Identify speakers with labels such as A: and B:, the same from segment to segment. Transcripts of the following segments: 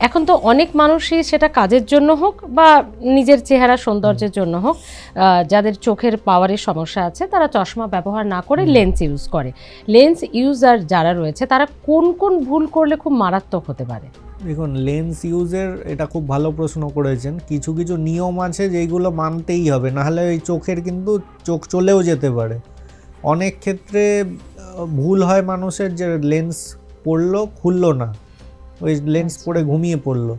A: এখন তো অনেক মানুষই সেটা কাজের জন্য হোক বা নিজের চেহারা সৌন্দর্যের জন্য হোক, যাদের চোখের পাওয়ারের সমস্যা আছে তারা চশমা ব্যবহার না করে লেন্স ইউজ করে। লেন্স ইউজার যারা রয়েছে তারা কোন কোন ভুল করলে খুব মারাত্মক হতে পারে?
B: দেখুন, লেন্স ইউজের এটা খুব ভালো প্রশ্ন করেছেন। কিছু কিছু নিয়ম আছে যেগুলো মানতেই হবে, নাহলে ওই চোখের কিন্তু চোখ চলেও যেতে পারে। অনেক ক্ষেত্রে ভুল হয় মানুষের, যে লেন্স পড়লো খুললো না, ওই লেন্স পরে ঘুমিয়ে পড়লো,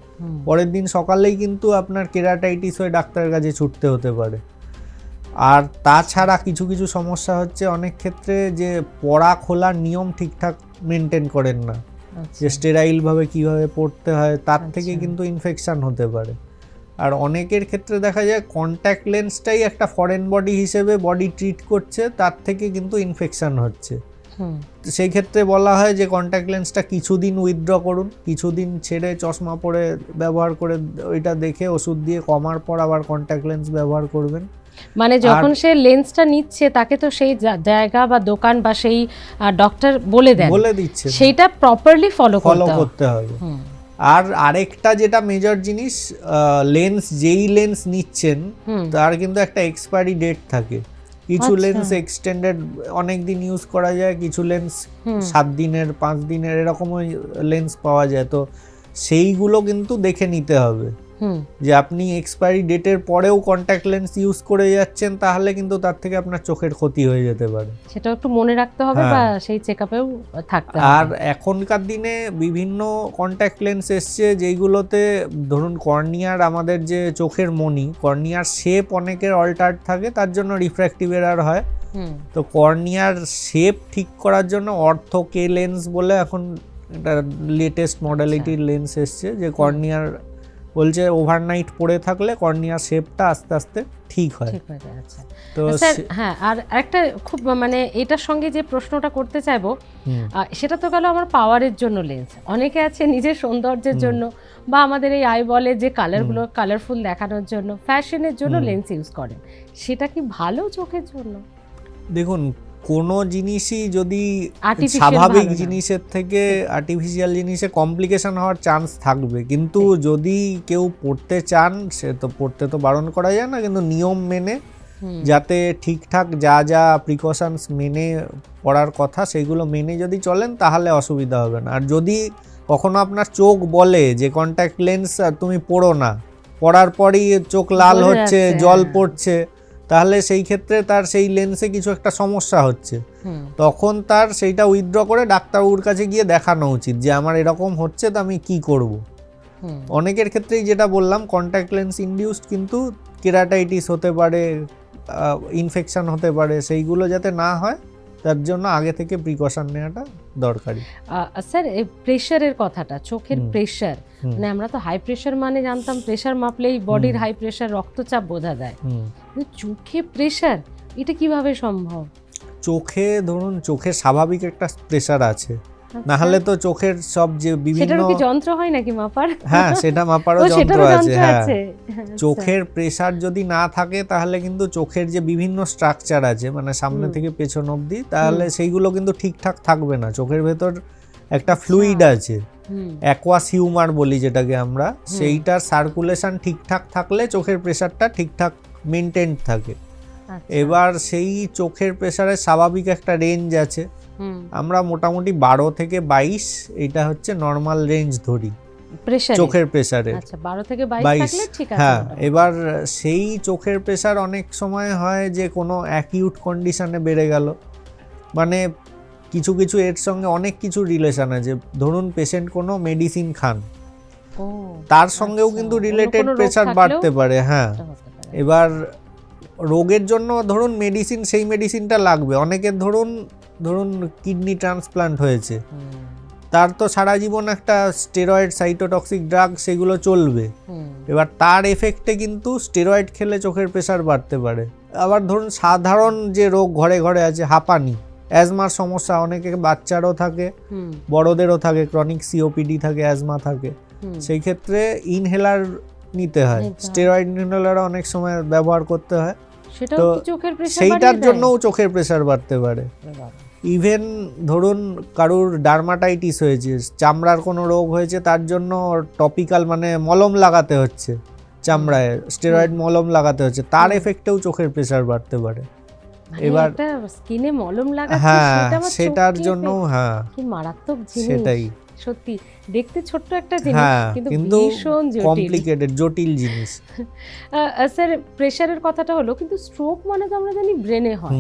B: পরের দিন সকালেই কিন্তু আপনার কেরাটাইটিস হয়ে ডাক্তারের কাছে ছুটতে হতে পারে। আর তাছাড়া কিছু কিছু সমস্যা হচ্ছে অনেক ক্ষেত্রে যে পড়া খোলার নিয়ম ঠিকঠাক মেনটেন করেন না, যে স্টেরাইলভাবে কীভাবে পড়তে হয়, তার থেকে কিন্তু ইনফেকশান হতে পারে। আর অনেকের ক্ষেত্রে দেখা যায় কন্ট্যাক্ট লেন্সটাই একটা ফরেন বডি হিসেবে বডি ট্রিট করছে, তার থেকে কিন্তু ইনফেকশান হচ্ছে। সেই ক্ষেত্রে বলা হয় যে কন্ট্যাক্ট লেন্সটা কিছুদিন উইথড্র করুন, কিছুদিন ছেড়ে চশমা পরে ব্যবহার করে ওইটা দেখে ওষুধ দিয়ে কমার পর আবার কন্ট্যাক্ট লেন্স ব্যবহার করবেন।
A: মানে যখন সে লেন্সটা নিচ্ছে তাকে তো সেই জায়গা বা দোকান বা সেই ডক্টর বলে দিচ্ছে, সেইটা প্রপারলি ফলো করতে হবে।
B: আর আরেকটা যেটা মেজর জিনিস, লেন্স যেই লেন্স নিচ্ছেন তার কিন্তু একটা এক্সপায়ারি ডেট থাকে। কিছু লেন্স এক্সটেন্ডেড অনেক দিন ইউজ করা যায়, কিছু লেন্স 7 দিনের 5 দিনের এরকমও লেন্স পাওয়া যায়। তো সেইগুলো কিন্তু দেখে নিতে হবে, যে আপনি এক্সপায়ারি ডেটের পরেও কন্ট্যাক্ট লেন্স ইউজ করে যাচ্ছেন, তাহলে কিন্তু তার থেকে আপনার চোখের ক্ষতি হয়ে যেতে পারে।
A: সেটা একটু মনে রাখতে হবে বা সেই চেকআপেও থাকতে হবে।
B: আর এখনকার দিনে বিভিন্ন কন্ট্যাক্ট লেন্স এসছে যেইগুলোতে ধরুন কর্নিয়ার, আমাদের যে চোখের মণি, কর্নিয়ার শেপ অনেকের অল্টার্ড থাকে, তার জন্য রিফ্র্যাক্টিভ এরার হয়। তো কর্নিয়ার শেপ ঠিক করার জন্য অর্থো কে লেন্স বলে এখন এটা লেটেস্ট মডেলিটির লেন্স এসছে, যে কর্নিয়ার বলছে ওভারনাইট পরে থাকলে কর্নিয়ার শেপটা আস্তে আস্তে ঠিক হয়।
A: তো স্যার, হ্যাঁ, আর একটা খুব মানে এটার সঙ্গে যে প্রশ্নটা করতে চাইবো, সেটা তো গেল আমার পাওয়ারের জন্য লেন্স। অনেকে আছে নিজের সৌন্দর্যের জন্য বা আমাদের এই আই বলে যে কালারগুলো কালারফুল দেখানোর জন্য, ফ্যাশনের জন্য লেন্স ইউজ করেন, সেটা কি ভালো চোখের জন্য?
B: দেখুন, কোনো জিনিসই যদি স্বাভাবিক জিনিসের থেকে আর্টিফিশিয়াল জিনিসে কমপ্লিকেশন হওয়ার চান্স থাকবে, কিন্তু যদি কেউ পড়তে চান, সে তো পড়তে তো বারণ করা যায় না, কিন্তু নিয়ম মেনে যাতে ঠিকঠাক যা যা প্রিকশনস মেনে পড়ার কথা সেগুলো মেনে যদি চলেন তাহলে অসুবিধা হবে না। আর যদি কখনো আপনার চোখ বলে যে কন্ট্যাক্ট লেন্স তুমি পড়ো না, পড়ার পরই চোখ লাল হচ্ছে, জল পড়ছে, তাহলে সেই ক্ষেত্রে তার সেই লেন্সে কিছু একটা সমস্যা হচ্ছে, তখন তার সেইটা উইথড্র করে ডাক্তারবাবুর কাছে গিয়ে দেখানো উচিত যে আমার এরকম হচ্ছে, তো আমি কি করব। অনেকের ক্ষেত্রেই যেটা বললাম কন্ট্যাক্ট লেন্স ইনডিউসড কিন্তু কেরাটাইটিস হতে পারে, ইনফেকশন হতে পারে, সেইগুলো যাতে না হয় তার জন্য আগে থেকে প্রিকশন নেওয়াটা দরকারি।
A: স্যার, এই প্রেশারের কথাটা, চোখের প্রেশার, মানে আমরা তো হাই প্রেশার মানে জানতাম প্রেশার মাপলেই বডির হাই প্রেশার, রক্তচাপ বোঝা যায়, চোখে প্রেশার এটা কিভাবে সম্ভব?
B: চোখে ধরুন চোখের স্বাভাবিক একটা প্রেশার আছে, না হলে তো চোখের সব যে বিভিন্ন
A: যন্ত্র হয় নাকি মাপার?
B: হ্যাঁ, সেটা মাপারও যন্ত্র আছে। হ্যাঁ, চোখের প্রেশার যদি না থাকে তাহলে কিন্তু চোখের যে বিভিন্ন স্ট্রাকচার আছে, মানে সামনে থেকে পেছন অবধি, তাহলে সেইগুলো কিন্তু ঠিকঠাক থাকবে না। চোখের ভেতর একটা ফ্লুইড আছে, অ্যাকোয়াস হিউমার বলি যেটাকে আমরা, সেইটার সার্কুলেশন ঠিকঠাক থাকলে চোখের প্রেশারটা ঠিকঠাক মেনটেন থাকে। এবার সেই চোখের প্রেশারের স্বাভাবিক একটা রেঞ্জ আছে, আমরা মোটামুটি 12 থেকে 22 এটা হচ্ছে নর্মাল রেঞ্জ ধরি চোখের প্রেশারের।
A: 12 থেকে 22 থাকলে ঠিক আছে।
B: হ্যাঁ, এবার সেই চোখের প্রেশার অনেক সময় হয় যে কোনো অ্যাকিউট কন্ডিশনে বেড়ে গেল, মানে কিছু কিছু এর সঙ্গে অনেক কিছু রিলেশন আছে। ধরুন পেশেন্ট কোনো মেডিসিন খান, তার সঙ্গেও কিন্তু রিলেটেড প্রেশার বাড়তে পারে। হ্যাঁ, এবার রোগের জন্য ধরুন মেডিসিন, সেই মেডিসিনটা লাগবে। অনেকের ধরুন কিডনি ট্রান্সপ্লান্ট হয়েছে, তার তো সারা জীবন একটা স্টেরয়েড সাইটোটক্সিক ড্রাগ সেগুলো চলবে, এবার তার এফেক্টে কিন্তু স্টেরয়েড খেলে চোখের প্রেশার বাড়তে পারে। আবার ধরুন সাধারণ যে রোগ ঘরে ঘরে আছে, হাঁপানি, অ্যাজমার সমস্যা, অনেকে বাচ্চারও থাকে, বড়দেরও থাকে, ক্রনিক সিওপিডি থাকে, অ্যাজমা থাকে, সেই ক্ষেত্রে ইনহেলার নিতে হয়, স্টেরয়েড ইনহেলার অনেক সময় ব্যবহার করতে হয়, তো সেইটার জন্যও চোখের প্রেশার বাড়তে পারে। ইভেন ধরুন কারুর ডার্মাটাইটিস হয়েছে, চামড়ার কোনো রোগ হয়েছে, তার জন্য টপিক্যাল মানে মলম লাগাতে হচ্ছে, চামড়ায় স্টেরয়েড মলম লাগাতে হচ্ছে, তার এফেক্টেও চোখের প্রেশার বাড়তে পারে।
A: এবার স্কিনে মলম লাগাচ্ছে,
B: হ্যাঁ,
A: সেটা আমার
B: সেটার জন্য হ্যাঁ
A: কি মারাত্মক জিনিস।
B: সেটাই
A: সত্যি দেখতে ছোট্ট একটা জিনিস,
B: হ্যাঁ,
A: কিন্তু ভীষণ
B: কমপ্লিকেটেড জটিল জিনিস।
A: স্যার প্রেশারের কথাটা হলো, কিন্তু স্ট্রোক মানে তো আমরা জানি ব্রেনে হয়,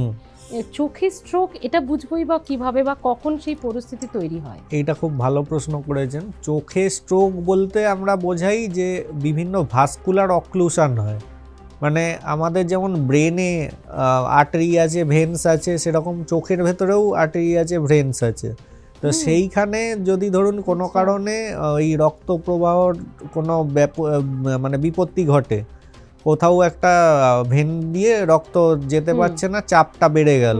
A: চোখে স্ট্রোক এটা বুঝবোই বা কিভাবে বা কখন সেই পরিস্থিতি তৈরি হয়?
B: এইটা খুব ভালো প্রশ্ন করেছেন। চোখে স্ট্রোক বলতে আমরা বোঝাই যে বিভিন্ন ভাস্কুলার অক্লুশন হয়, মানে আমাদের যেমন ব্রেনে আর্টারি আছে, ভেন্স আছে, সেরকম চোখের ভেতরেও আর্টারি আছে, ভেন্স আছে। তো সেইখানে যদি ধরুন কোনো কারণে ওই রক্ত প্রবাহর কোনো মানে বিপত্তি ঘটে, কোথাও একটা ভেন দিয়ে রক্ত যেতে পারছে না, চাপটা বেড়ে গেল,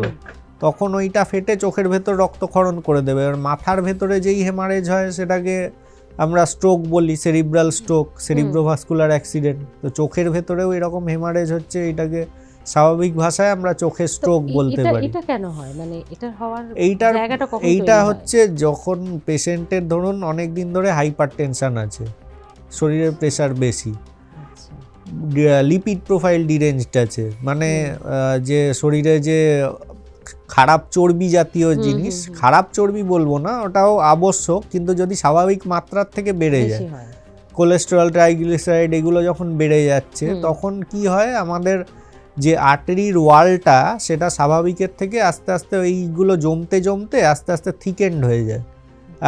B: তখন ওইটা ফেটে চোখের ভেতর রক্তক্ষরণ করে দেবে। এবার মাথার ভেতরে যেই হেমারেজ হয় সেটাকে আমরা স্ট্রোক বলি, সেরিব্রাল স্ট্রোক, সেরিব্রোভাস্কুলার অ্যাক্সিডেন্ট। তো চোখের ভেতরেও এরকম হেমারেজ হচ্ছে, এটাকে স্বাভাবিক ভাষায় আমরা চোখের স্ট্রোক বলতে পারি।
A: এটা কেন হয়, মানে এটা হওয়ার জায়গাটা কখন?
B: এইটা হচ্ছে যখন পেশেন্টের ধরুন অনেক দিন ধরে হাইপারটেনশন আছে, শরীরের প্রেশার বেশি, লিপিড প্রোফাইল ডিরেঞ্জড আছে, মানে যে শরীরে যে খারাপ চর্বি জাতীয় জিনিস, খারাপ চর্বি বলবো না, ওটাও আবশ্যক, কিন্তু যদি স্বাভাবিক মাত্রার থেকে বেড়ে যায়, কোলেস্টেরল, ট্রাইগ্লিসারাইড এগুলো যখন বেড়ে যাচ্ছে, তখন কি হয়, আমাদের যে আর্টারির ওয়ালটা সেটা স্বাভাবিকের থেকে আস্তে আস্তে ওইগুলো জমতে জমতে আস্তে আস্তে থিকেন্ড হয়ে যায়।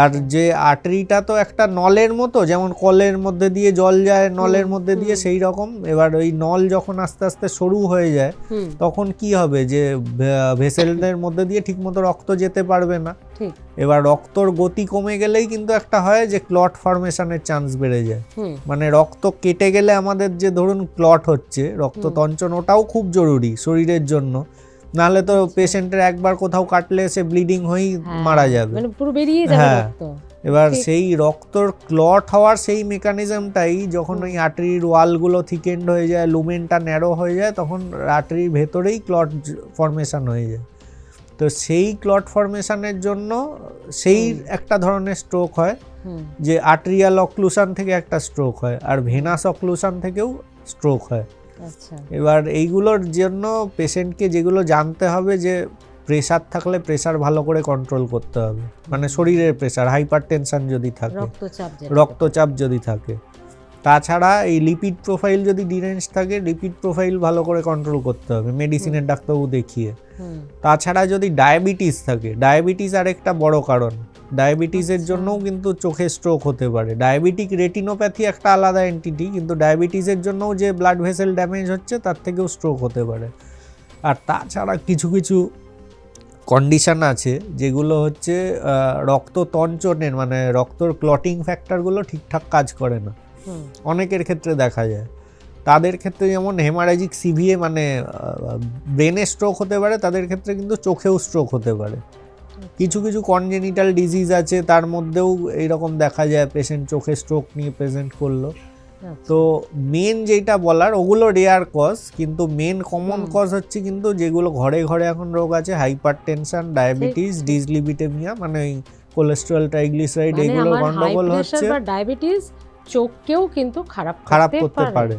B: আর যে আর্টারিটা তো একটা নলের মতো, যেমন কলের মধ্যে দিয়ে জল যায় নলের মধ্যে দিয়ে, সেই রকম। এবার ওই নল যখন আস্তে আস্তে সরু হয়ে যায়, তখন কি হবে, যে ভেসেলের মধ্যে দিয়ে ঠিকমতো রক্ত যেতে পারবে না। এবার রক্তর গতি কমে গেলেই কিন্তু একটা হয় যে ক্লট ফর্মেশনের চান্স বেড়ে যায়। মানে রক্ত কেটে গেলে আমাদের যে ধরুন ক্লট হচ্ছে, রক্ততঞ্চন, ওটাও খুব জরুরি শরীরের জন্য, নাহলে তো পেশেন্টের একবার কোথাও কাটলে সে ব্লিডিং হয়েই মারা যাবে,
A: মানে পুরো বেরিয়ে যাবে রক্ত।
B: এবার সেই রক্তর ক্লট হওয়ার সেই মেকানিজমটাই যখন ওই আর্টারির ওয়ালগুলো থিকেন্ড হয়ে যায়, লুমেনটা ন্যারো হয়ে যায়, তখন আর্টারির ভেতরেই ক্লট ফর্মেশন হয়ে যায়। তো সেই ক্লট ফর্মেশনের জন্য সেই একটা ধরনের স্ট্রোক হয়, যে আর্টেরিয়াল অক্লুশন থেকে একটা স্ট্রোক হয়, আর ভেনাস অক্লুশন থেকেও স্ট্রোক হয়। এবার এইগুলোর জন্য পেশেন্টকে যেগুলো জানতে হবে, যে প্রেশার থাকলে প্রেশার ভালো করে কন্ট্রোল করতে হবে, মানে শরীরের প্রেশার, হাইপারটেনশন যদি থাকে, রক্তচাপ যদি থাকে। তাছাড়া এই লিপিড প্রোফাইল যদি ডিরেঞ্জ থাকে, লিপিড প্রোফাইল ভালো করে কন্ট্রোল করতে হবে মেডিসিনের ডাক্তারবাবু দেখিয়ে। তাছাড়া যদি ডায়াবেটিস থাকে, ডায়াবেটিস আরেকটা বড় কারণ, ডায়াবেটিসের জন্যও কিন্তু চোখে স্ট্রোক হতে পারে। ডায়াবেটিক রেটিনোপ্যাথি একটা আলাদা এন্টিটি, কিন্তু ডায়াবেটিসের জন্যও যে ব্লাড ভেসেল ড্যামেজ হচ্ছে, তার থেকেও স্ট্রোক হতে পারে। আর তাছাড়া কিছু কিছু কন্ডিশন আছে যেগুলো হচ্ছে রক্ততঞ্চনের, মানে রক্তর ক্লটিং ফ্যাক্টরগুলো ঠিকঠাক কাজ করে না, অনেকের ক্ষেত্রে দেখা যায়। তাদের ক্ষেত্রে যেমন হেমারেজিক সিভিএ, মানে ব্রেনে স্ট্রোক হতে পারে, তাদের ক্ষেত্রে কিন্তু চোখেও স্ট্রোক হতে পারে। কিছু কিছু কনজেনিটাল ডিজিজ আছে, তার মধ্যেও এইরকম দেখা যায়, পেশেন্ট চোখে স্ট্রোক নিয়ে প্রেজেন্ট করলো। তো মেন যেটা বলার, ওগুলো রেয়ার কজ, কিন্তু মেন কমন কজ হচ্ছে কিন্তু যেগুলো ঘরে ঘরে এখন রোগ আছে, হাইপারটেনশন, ডায়াবেটিস, ডিসলিপিডেমিয়া, মানে ওই কোলেস্টেরল, ট্রাইগ্লিসারাইড, এগুলো গন্ডগোল হচ্ছে।
A: ডায়াবেটিস চোখকেও কিন্তু খারাপ করতে পারে।